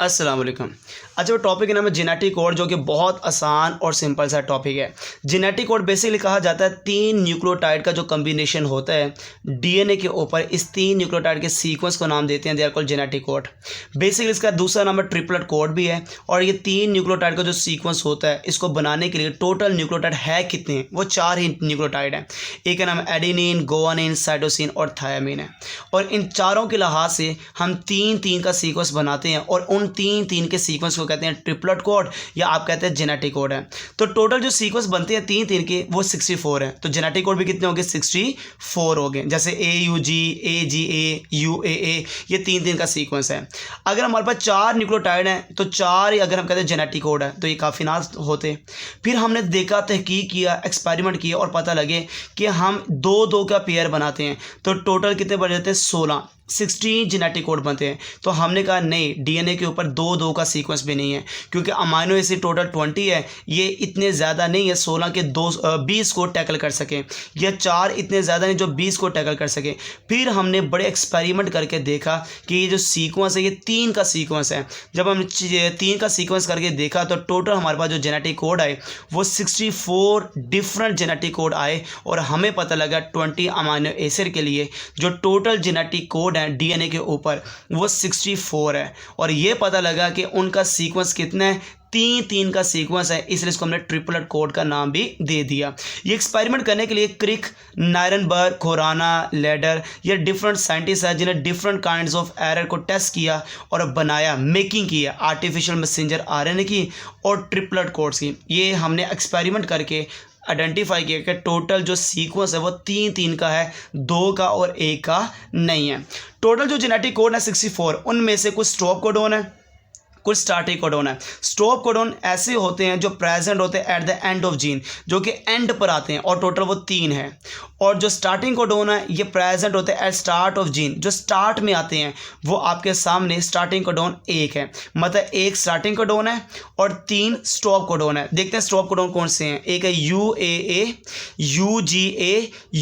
अस्सलाम वालेकुम। अच्छा, वो टॉपिक का नाम है जेनेटिक कोड, जो कि बहुत आसान और सिंपल सा टॉपिक है। जेनेटिक कोड बेसिकली कहा जाता है 3 न्यूक्लियोटाइड का जो कम्बिनेशन होता है डीएनए के ऊपर, इस 3 न्यूक्लियोटाइड के सीक्वेंस को नाम देते हैं, they are called genetic code. Basically इसका दूसरा नाम है ट्रिपलेट कोड भी है। और ये 3 न्यूक्लियोटाइड का जो सीक्वेंस होता है, इसको बनाने के लिए टोटल न्यूक्लियोटाइड है कितने हैं? वो 4 ही न्यूक्लियोटाइड हैं। एक का नाम है एडेनिन, गुआनिन, साइटोसिन और थायामीन है। और इन चारों के लिहाज से हम 3-3 का सीक्वेंस बनाते हैं और उन 3-3 के सीक्वेंस को कहते हैं ट्रिपलेट कोड, या आप कहते हैं जेनेटिक कोड है। तो टोटल जो सीक्वेंस बनते हैं 3-3 के, वो 64 है। तो जेनेटिक कोड भी कितने हो गए? 64 हो गए। जैसे AUG, AGA, UAA, ये 3-3 का सीक्वेंस है। अगर हमारे पास 4 न्यूक्लियोटाइड हैं तो 4 अगर हम कहते हैं जेनेटिक कोड है, तो ये काफ़ी ना होते। फिर हमने देखा, तहकीक किया, एक्सपेरिमेंट किया और पता लगे कि हम 2-2 का पेयर बनाते हैं तो टोटल कितने बन जाते हैं? 16 जेनेटिक कोड बनते हैं। तो हमने कहा नहीं, डीएनए के ऊपर 2-2 का सीक्वेंस भी नहीं है, क्योंकि अमाइनो एसिड टोटल 20 है, ये इतने ज़्यादा नहीं है 16 के 20 को टैकल कर सकें, या 4 इतने ज़्यादा नहीं जो 20 को टैकल कर सकें। फिर हमने बड़े एक्सपेरिमेंट करके देखा कि ये जो सीक्वेंस है ये 3 का सीक्वेंस है। जब हमने 3 का सीक्वेंस करके देखा तो टोटल हमारे पास जो जेनेटिक कोड आए वो 64 डिफरेंट जेनेटिक कोड आए, और हमें पता लगा 20 अमाइनो एसिड के लिए जो टोटल जेनेटिक कोड डीएनए के ऊपर वो 64 है। और ये पता लगा कि उनका सीक्वेंस कितना है? 3-3 का सीक्वेंस है, इसलिए इसको हमने ट्रिपलेट कोड का नाम भी दे दिया। ये एक्सपेरिमेंट करने के लिए क्रिक, नायरनबर्ग, खोराना, लेडर, ये डिफरेंट साइंटिस्ट हैं जिन्हें डिफरेंट काइंड्स ऑफ एरर को टेस्ट किया और बनाया, मेकिंग किया आर्टिफिशियल मैसेंजर आरएनए की और ट्रिपलेट कोड्स की। ये हमने एक्सपेरिमेंट करके आइडेंटिफाई किया कि टोटल जो सीक्वेंस है वो 3-3 का है, 2 का और 1 का नहीं है। टोटल जो जेनेटिक कोड है 64, उनमें से कुछ स्टॉप कोडोन है, कुछ स्टार्टिंग कोडोन है। स्टॉप कोडोन ऐसे होते हैं जो प्रेजेंट होते हैं at the end of gene, जो कि एंड पर आते हैं, और टोटल वो 3 है। और जो स्टार्टिंग कोडोन है ये प्रेजेंट होते हैं एट स्टार्ट ऑफ जीन, जो स्टार्ट में आते हैं, वो आपके सामने स्टार्टिंग कोडोन 1 है। मतलब 1 स्टार्टिंग कोडोन है और 3 स्टॉप कोडोन है। देखते हैं स्टॉप कोडोन कौन से हैं। एक है UAA, UGA,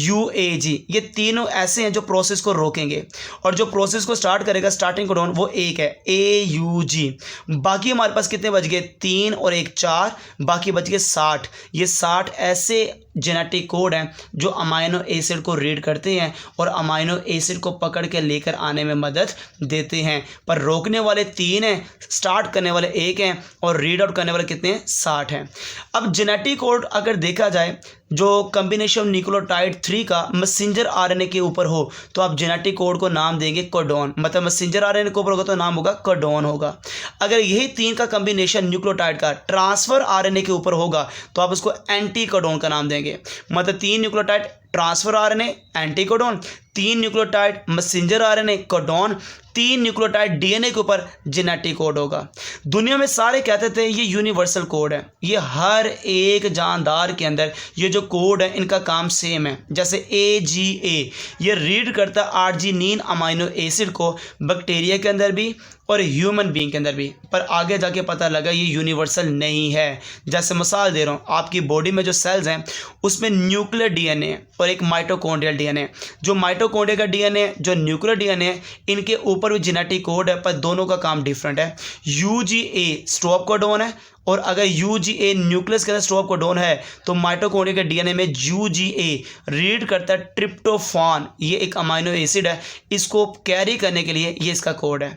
UAG, ये तीनों ऐसे हैं जो प्रोसेस को रोकेंगे, और जो प्रोसेस को स्टार्ट करेगा स्टार्टिंग कोडोन वो 1 है, AUG। बाकी हमारे पास कितने बच गए? 3 और 1 4, बाकी बच गए 60। ये 60 ऐसे जेनेटिक कोड हैं जो अमाइनो एसिड को रीड करते हैं और अमाइनो एसिड को पकड़ के लेकर आने में मदद देते हैं। पर रोकने वाले 3 हैं, स्टार्ट करने वाले 1 हैं, और रीड आउट करने वाले कितने हैं? 60 हैं। अब जेनेटिक कोड अगर देखा जाए, जो कम्बिनेशन न्यूक्लियोटाइड 3 का मैसेंजर आरएनए के ऊपर हो तो आप जेनेटिक कोड को नाम देंगे कोडोन। मतलब मैसेंजर आरएनए के ऊपर होगा तो नाम होगा कोडोन होगा। अगर यही 3 का कम्बिनेशन न्यूक्लियोटाइड का ट्रांसफर आरएनए के ऊपर होगा तो आप उसको एंटी कोडोन का नाम देंगे। मतलब 3 nucleotide transfer RNA anti codon, 3 nucleotide messenger RNA codon, 3 nucleotide DNA के ऊपर जेनेटिक कोड होगा। दुनिया में सारे कहते थे ये यूनिवर्सल कोड है, ये हर एक जानदार के अंदर ये जो कोड है इनका काम सेम है। जैसे AGA, ये रीड करता है आर्जिनिन अमाइनो एसिड को बैक्टीरिया के अंदर भी और ह्यूमन बीइंग के अंदर भी, पर आगे जाके पता लगा ये यूनिवर्सल नहीं है। जैसे मिसाल दे रहा हूँ, आपकी बॉडी में जो सेल्स हैं उसमें न्यूक्लियर डीएनए और एक माइटोकॉन्ड्रियल डीएनए। जो माइटोकॉन्ड्रिया का डीएनए, जो न्यूक्लियर डीएनए, इनके ऊपर भी जेनेटिक कोड है, पर दोनों का काम डिफरेंट है। UGA स्टॉप कोडोन है, और अगर UGA न्यूक्लियस के अंदर स्टॉप कोडोन है तो माइटोकॉन्ड्रिया के डीएनए में UGA रीड करता है ट्रिप्टोफान, ये एक अमाइनो एसिड है, इसको कैरी करने के लिए ये इसका कोड है।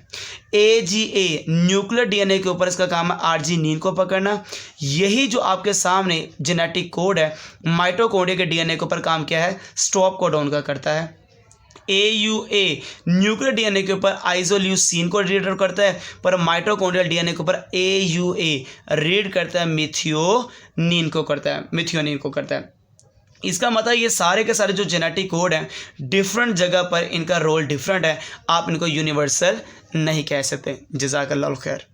AGA न्यूक्लियर डीएनए के ऊपर इसका काम है आर्जिनिन को पकड़ना। यही जो आपके सामने जेनेटिक कोड है माइटोकॉन्ड्रिया के डीएनए के ऊपर काम क्या है? स्टॉप कोडोन का करता है। AUA न्यूक्लियर डीएनए के ऊपर आइसोल्यूसिन को रीड करता है, पर माइटोकॉन्ड्रियल डीएनए के ऊपर AUA रीड करता है मिथियोनिन को करता है। इसका मतलब ये सारे के सारे जो जेनेटिक कोड हैं डिफरेंट जगह पर इनका रोल डिफरेंट है, आप इनको यूनिवर्सल नहीं कह सकते। जज़ाकल्लाह खैर।